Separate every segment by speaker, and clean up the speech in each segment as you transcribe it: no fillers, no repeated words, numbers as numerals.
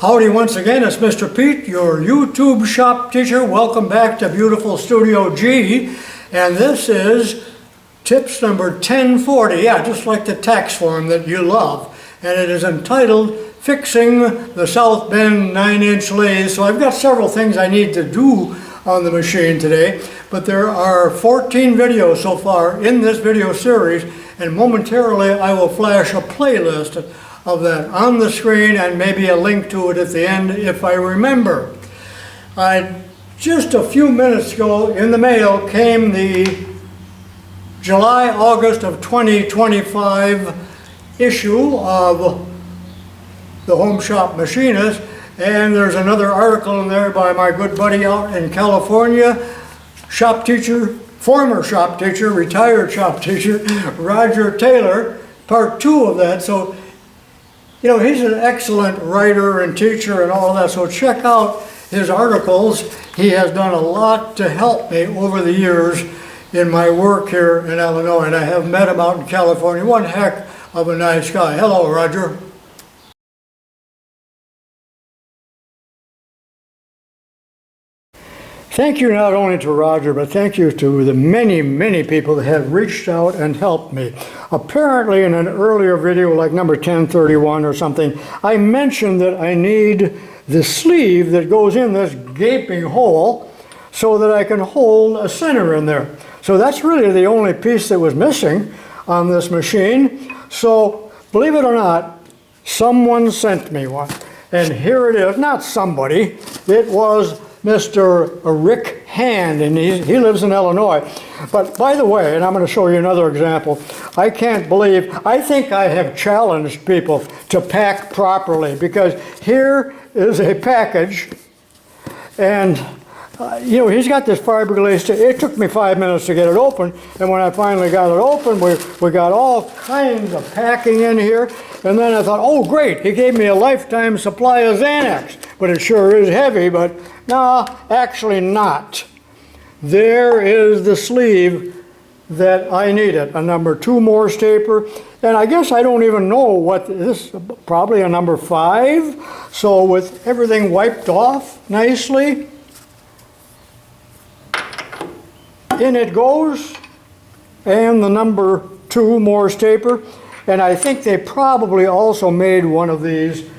Speaker 1: Howdy once again, it's Mr. Pete, your YouTube shop teacher. Welcome back to beautiful Studio G. And this is tips number 1040, yeah, just like the tax form that you love. And it is entitled Fixing the South Bend 9-inch lathe. So I've got several things I need to do on the machine today, but there are 14 videos so far in this video series, and momentarily I will flash a playlist of that on the screen and maybe a link to it at the end if I remember. Just a few minutes ago in the mail came the July-August of 2025 issue of the Home Shop Machinist, and there's another article in there by my good buddy out in California, shop teacher, former shop teacher, retired shop teacher, Roger Taylor, part 2 of that. So you know, he's an excellent writer and teacher and all that, so check out his articles. He has done a lot to help me over the years in my work here in Illinois, and I have met him out in California. One heck of a nice guy. Hello, Roger. Thank you not only to Roger, but thank you to the many, many people that have reached out and helped me. Apparently in an earlier video, like number 1031 or something, I mentioned that I need the sleeve that goes in this gaping hole so that I can hold a center in there. So that's really the only piece that was missing on this machine. So believe it or not, someone sent me one. And here it is, not somebody, it was Mr. Rick Hand, and he lives in Illinois. But by the way, and I'm going to show you another example, I can't believe, I think I have challenged people to pack properly, because here is a package, and you know, he's got this fiberglass. It took me 5 minutes to get it open, and when I finally got it open, we got all kinds of packing in here, and then I thought, oh great, he gave me a lifetime supply of Xanax, but it sure is heavy, but no, actually not. There is the sleeve that I needed, a number 2 Morse taper, and I guess I don't even know what this is, probably a number 5, so with everything wiped off nicely, in it goes, and the number 2 Morse taper, and I think they probably also made one of these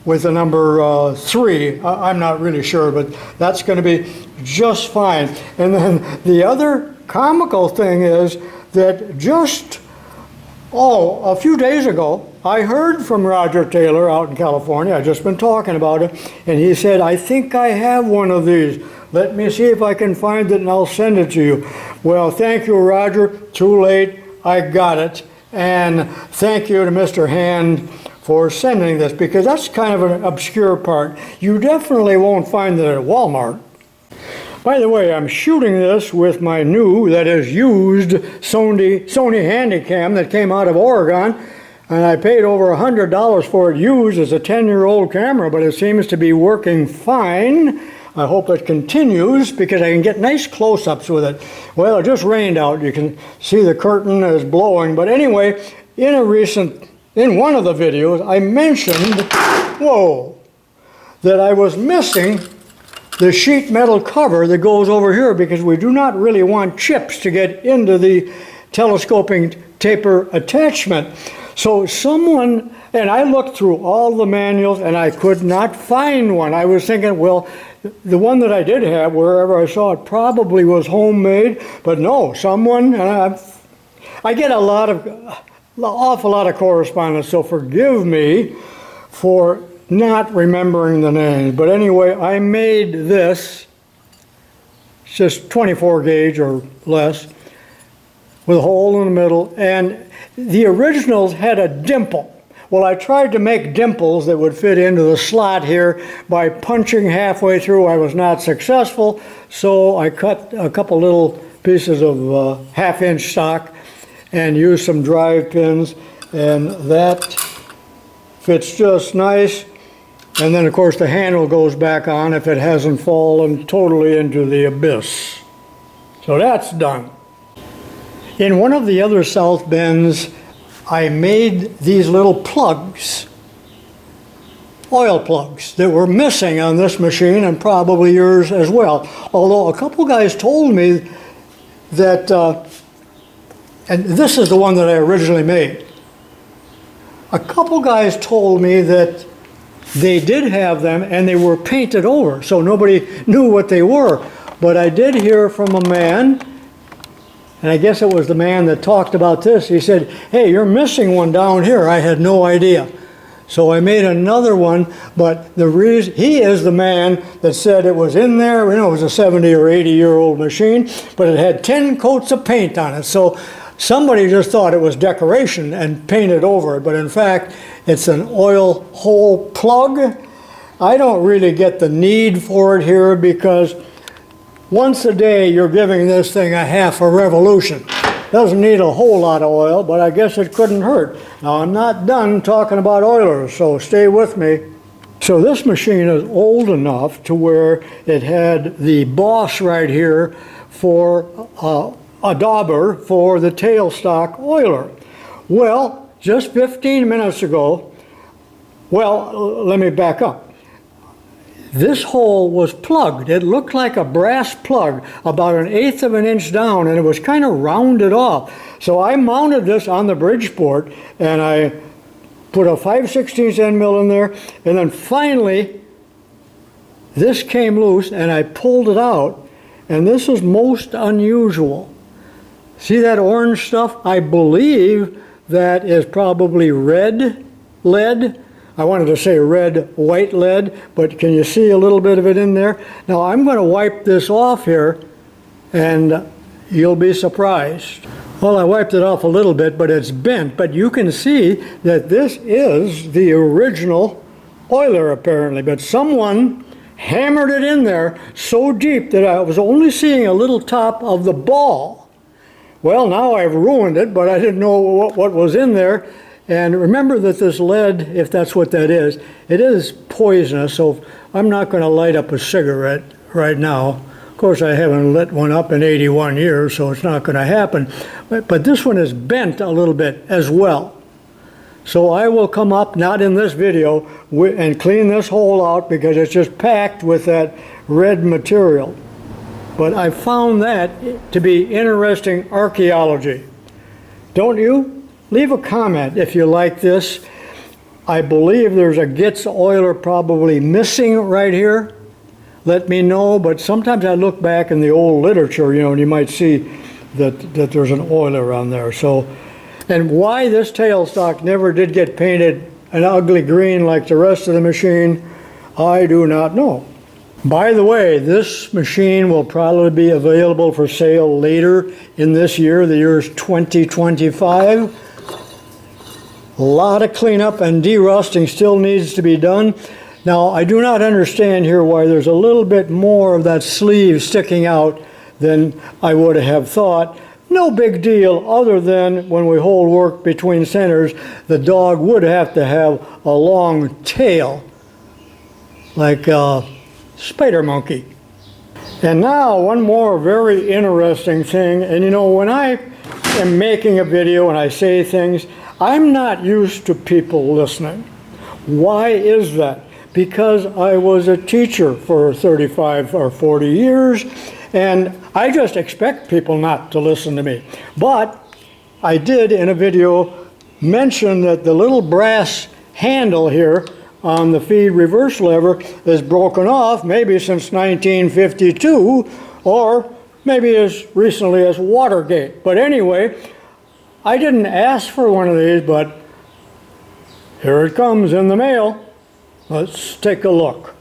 Speaker 1: with the number 3. I'm not really sure, but that's going to be just fine. And then the other comical thing is that just, a few days ago, I heard from Roger Taylor out in California. I've just been talking about it, and he said, I think I have one of these. Let me see if I can find it and I'll send it to you. Well, thank you, Roger. Too late, I got it. And thank you to Mr. Hand for sending this, because that's kind of an obscure part. You definitely won't find it at Walmart. By the way, I'm shooting this with my new, that is used, Sony Handycam that came out of Oregon, and I paid over $100 for it used as a 10-year-old camera, but it seems to be working fine. I hope it continues, because I can get nice close-ups with it. Well, it just rained out. You can see the curtain is blowing, but anyway, in one of the videos, I mentioned, that I was missing the sheet metal cover that goes over here, because we do not really want chips to get into the telescoping taper attachment. So someone, and I looked through all the manuals and I could not find one. I was thinking, well, the one that I did have, wherever I saw it, probably was homemade, but no, someone, and I get an awful lot of correspondence, so forgive me for not remembering the names. But anyway, I made this, it's just 24 gauge or less, with a hole in the middle, and the originals had a dimple. Well, I tried to make dimples that would fit into the slot here by punching halfway through. I was not successful, so I cut a couple little pieces of 1/2-inch stock and used some drive pins, and that fits just nice. And then of course the handle goes back on if it hasn't fallen totally into the abyss. So that's done. In one of the other South Bends, I made these little plugs oil plugs that were missing on this machine and probably yours as well. Although a couple guys told me that, and this is the one that I originally made. A couple guys told me that they did have them and they were painted over, so nobody knew what they were. But I did hear from a man, and I guess it was the man that talked about this. He said, hey, you're missing one down here. I had no idea. So I made another one, but the reason, he is the man that said it was in there. You know, it was a 70 or 80-year-old machine, but it had 10 coats of paint on it. So somebody just thought it was decoration and painted over it, but in fact, it's an oil hole plug. I don't really get the need for it here because once a day you're giving this thing a half a revolution. Doesn't need a whole lot of oil, but I guess it couldn't hurt. Now, I'm not done talking about oilers, so stay with me. So this machine is old enough to where it had the boss right here for a dauber for the tailstock oiler. Well, just 15 minutes ago, well, let me back up. This hole was plugged. It looked like a brass plug about 1/8 of an inch down, and it was kind of rounded off. So I mounted this on the Bridgeport, and I put a 5/16 end mill in there, and then finally this came loose, and I pulled it out, and this is most unusual. See that orange stuff? I believe that is probably red lead. I wanted to say red, white lead, but can you see a little bit of it in there? Now I'm going to wipe this off here and you'll be surprised. Well, I wiped it off a little bit, but it's bent, but you can see that this is the original oiler apparently, but someone hammered it in there so deep that I was only seeing a little top of the ball. Well, now I've ruined it, but I didn't know what was in there. And remember that this lead, if that's what that is, it is poisonous, so I'm not going to light up a cigarette right now. Of course, I haven't lit one up in 81 years, so it's not going to happen. But this one is bent a little bit as well. So I will come up, not in this video, and clean this hole out because it's just packed with that red material. But I found that to be interesting archaeology. Don't you? Leave a comment if you like this. I believe there's a Gitz oiler probably missing right here. Let me know, but sometimes I look back in the old literature, you know, and you might see that there's an oiler on there. So, and why this tailstock never did get painted an ugly green like the rest of the machine, I do not know. By the way, this machine will probably be available for sale later in this year. The year is 2025. A lot of cleanup and derusting still needs to be done. Now, I do not understand here why there's a little bit more of that sleeve sticking out than I would have thought. No big deal, other than when we hold work between centers, the dog would have to have a long tail, like a spider monkey. And now, one more very interesting thing, and you know, when I am making a video and I say things, I'm not used to people listening. Why is that? Because I was a teacher for 35 or 40 years, and I just expect people not to listen to me. But I did in a video mention that the little brass handle here on the feed reverse lever is broken off, maybe since 1952, or maybe as recently as Watergate. But anyway, I didn't ask for one of these, but here it comes in the mail. Let's take a look.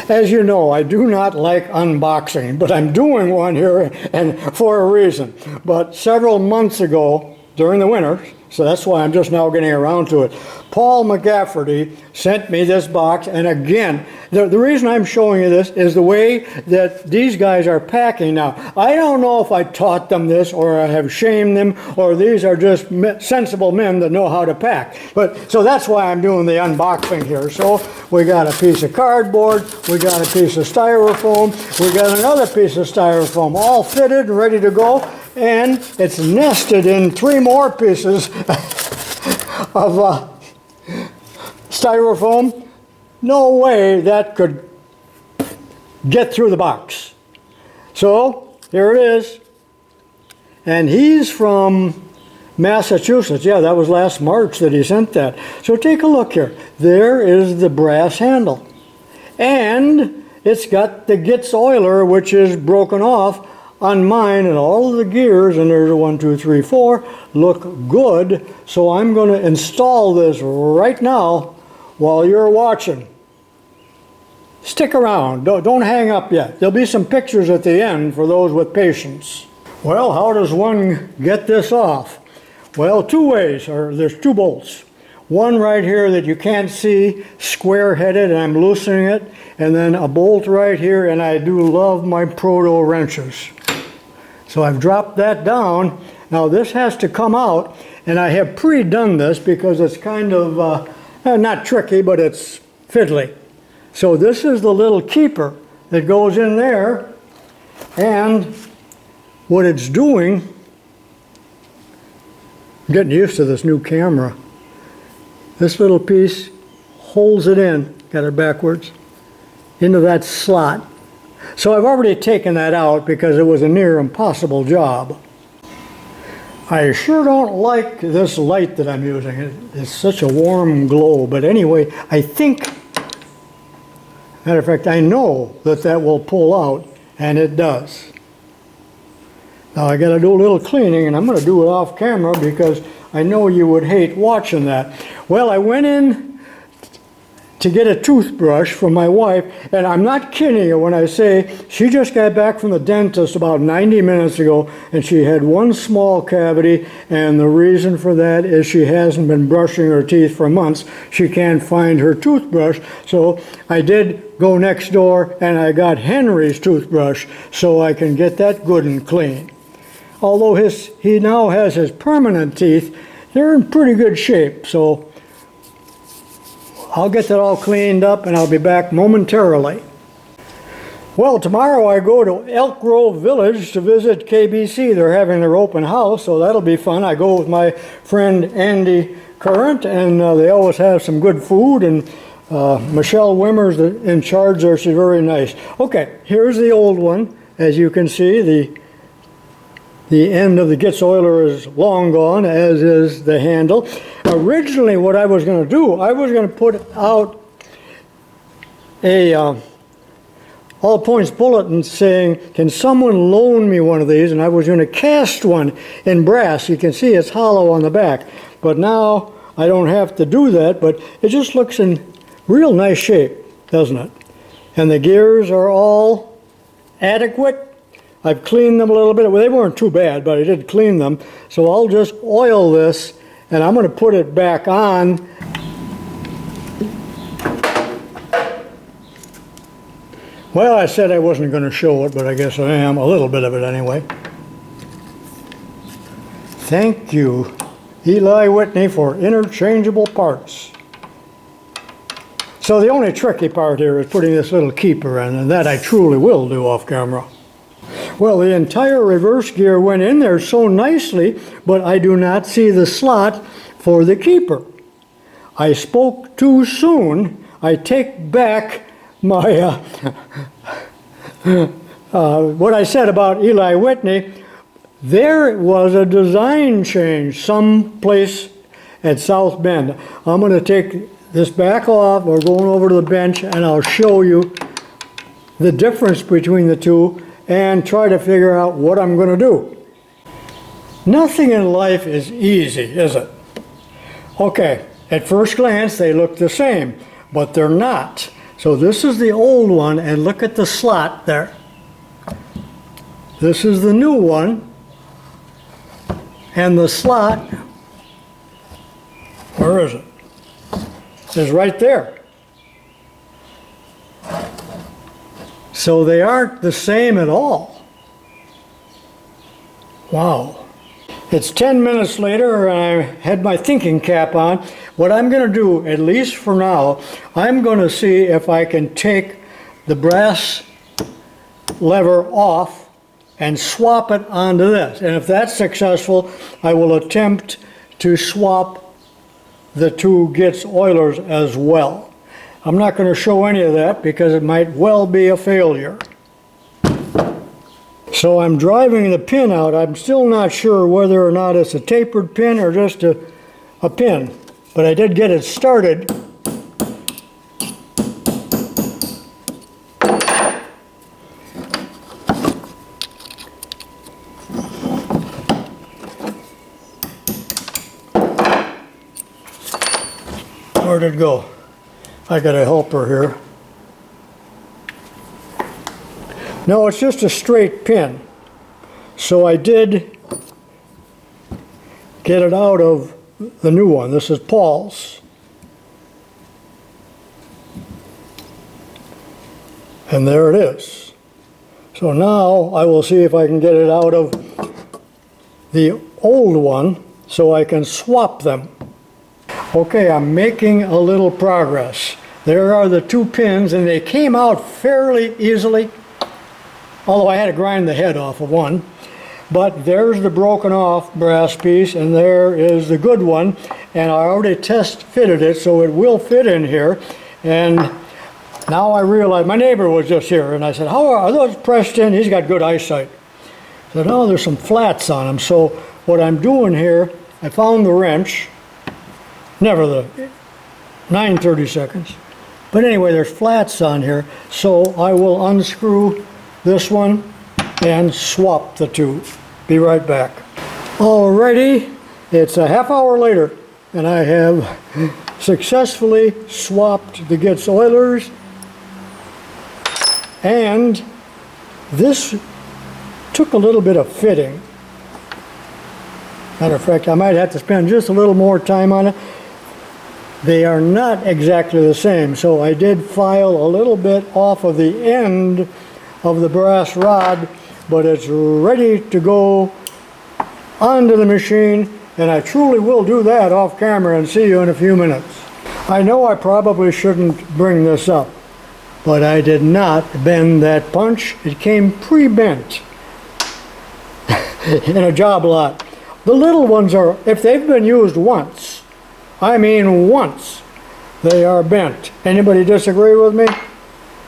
Speaker 1: As you know, I do not like unboxing, but I'm doing one here and for a reason. But several months ago, during the winter, so that's why I'm just now getting around to it, Paul McGafferty sent me this box, and again, the reason I'm showing you this is the way that these guys are packing now. I don't know if I taught them this or I have shamed them, or these are just sensible men that know how to pack. But so that's why I'm doing the unboxing here. So we got a piece of cardboard, we got a piece of styrofoam, we got another piece of styrofoam, all fitted and ready to go, and it's nested in 3 more pieces of styrofoam. no way that could get through the box. So here it is. And he's from Massachusetts. Yeah, that was last March that he sent that. So take a look here. There is the brass handle. And it's got the Gitz oiler, which is broken off on mine, and all of the gears, and there's a 1, 2, 3, 4, look good. So I'm going to install this right now while you're watching. Stick around. Don't hang up yet. There'll be some pictures at the end for those with patience. Well, how does one get this off? Well, two ways. There's two bolts. One right here that you can't see, square-headed, and I'm loosening it, and then a bolt right here, and I do love my proto wrenches. So I've dropped that down. Now this has to come out, and I have pre-done this because it's kind of, not tricky, but it's fiddly. So this is the little keeper that goes in there, and what it's doing, I'm getting used to this new camera. This little piece holds it in, got it backwards, into that slot. So I've already taken that out because it was a near impossible job. I sure don't like this light that I'm using. It's such a warm glow, but anyway, I think, matter of fact, I know that that will pull out, and it does. Now I got to do a little cleaning, and I'm going to do it off camera because I know you would hate watching that. Well, I went in to get a toothbrush for my wife, and I'm not kidding you when I say she just got back from the dentist about 90 minutes ago, and she had one small cavity, and the reason for that is she hasn't been brushing her teeth for months. She can't find her toothbrush, so I did go next door and I got Henry's toothbrush so I can get that good and clean. Although he now has his permanent teeth, they're in pretty good shape, so I'll get that all cleaned up and I'll be back momentarily. Well, tomorrow I go to Elk Grove Village to visit KBC. They're having their open house, so that'll be fun. I go with my friend Andy Current, and they always have some good food, and Michelle Wimmer's in charge there. She's very nice. Okay, here's the old one. As you can see, the end of the Gitz oiler is long gone, as is the handle. Originally, what I was going to do, I was going to put out a all points bulletin saying, can someone loan me one of these? And I was going to cast one in brass. You can see it's hollow on the back. But now I don't have to do that, but it just looks in real nice shape, doesn't it? And the gears are all adequate. I've cleaned them a little bit. Well, they weren't too bad, but I did clean them. So I'll just oil this, and I'm going to put it back on. Well, I said I wasn't going to show it, but I guess I am, a little bit of it anyway. Thank you, Eli Whitney, for interchangeable parts. So the only tricky part here is putting this little keeper in, and that I truly will do off camera. Well, the entire reverse gear went in there so nicely, but I do not see the slot for the keeper. I spoke too soon. I take back my what I said about Eli Whitney. There was a design change someplace at South Bend. I'm going to take this back off. We're going over to the bench, and I'll show you the difference between the two and try to figure out what I'm going to do. Nothing in life is easy, is it? Okay, at first glance they look the same, but they're not. So this is the old one, and look at the slot there. This is the new one, and the slot, where is it? It's right there. So they aren't the same at all. Wow. It's 10 minutes later, and I had my thinking cap on. What I'm going to do, at least for now, I'm going to see if I can take the brass lever off and swap it onto this. And if that's successful, I will attempt to swap the two Gitz oilers as well. I'm not going to show any of that because it might well be a failure. So I'm driving the pin out. I'm still not sure whether or not it's a tapered pin or just a pin, but I did get it started. Where'd it go? I got a helper here. No, it's just a straight pin. So I did get it out of the new one. This is Paul's. And there it is. So now I will see if I can get it out of the old one so I can swap them. Okay, I'm making a little progress. There are the two pins, and they came out fairly easily, although I had to grind the head off of one. But there's the broken off brass piece, and there is the good one, and I already test fitted it, so it will fit in here. And now I realize, my neighbor was just here, and I said, how are those pressed in? He's got good eyesight. I said, oh, there's some flats on them. So what I'm doing here, I found the wrench, never the 9/32. But anyway, there's flats on here, so I will unscrew this one and swap the two. Be right back. Alrighty, it's a half hour later, and I have successfully swapped the Gitz oilers, and this took a little bit of fitting. Matter of fact, I might have to spend just a little more time on it. They are not exactly the same, so I did file a little bit off of the end of the brass rod, but it's ready to go onto the machine, and I truly will do that off camera and see you in a few minutes. I know I probably shouldn't bring this up, but I did not bend that punch. It came pre-bent in a job lot. The little ones are, if they've been used once, I mean once, they are bent. Anybody disagree with me?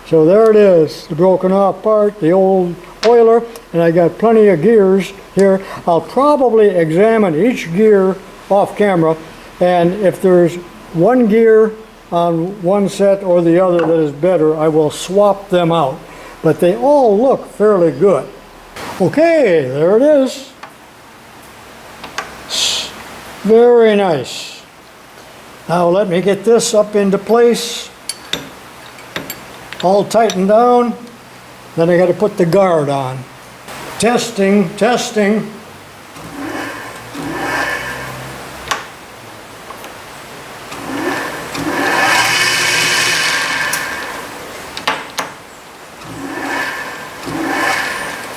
Speaker 1: So there it is, the broken off part, the old oiler, and I got plenty of gears here. I'll probably examine each gear off camera, and if there's one gear on one set or the other that is better, I will swap them out. But they all look fairly good. Okay, there it is. Very nice. Now let me get this up into place, all tightened down. Then I got to put the guard on. Testing, testing.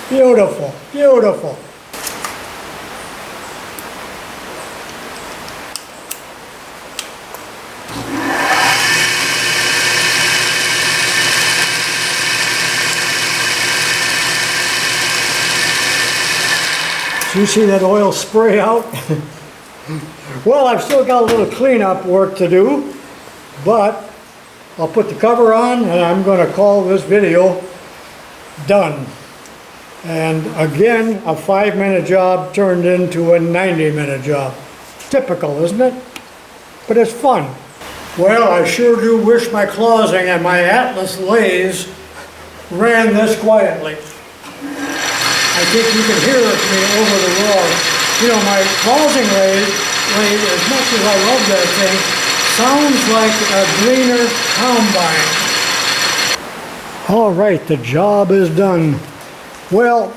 Speaker 1: Beautiful, beautiful. Do you see that oil spray out? Well, I've still got a little cleanup work to do, but I'll put the cover on and I'm going to call this video done. And again, a 5-minute job turned into a 90-minute job. Typical, isn't it? But it's fun. Well, I sure do wish my closing and my Atlas lathes ran this quietly. I think you can hear me over the roar. You know, my closing lathe, as much as I love that thing, sounds like a Gleaner combine. All right, the job is done. Well,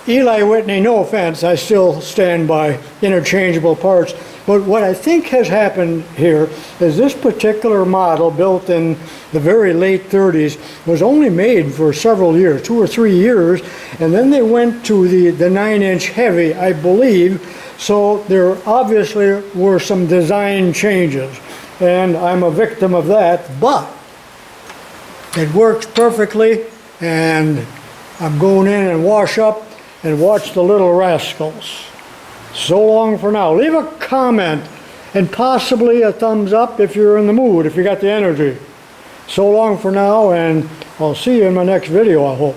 Speaker 1: Eli Whitney, no offense, I still stand by interchangeable parts. But what I think has happened here is this particular model, built in the very late 30s, was only made for several years, 2 or 3 years, and then they went to the 9-inch heavy, I believe, so there obviously were some design changes, and I'm a victim of that, but it works perfectly, and I'm going in and wash up and watch the little rascals. So long for now. Leave a comment and possibly a thumbs up if you're in the mood, if you got the energy. So long for now, and I'll see you in my next video, I hope.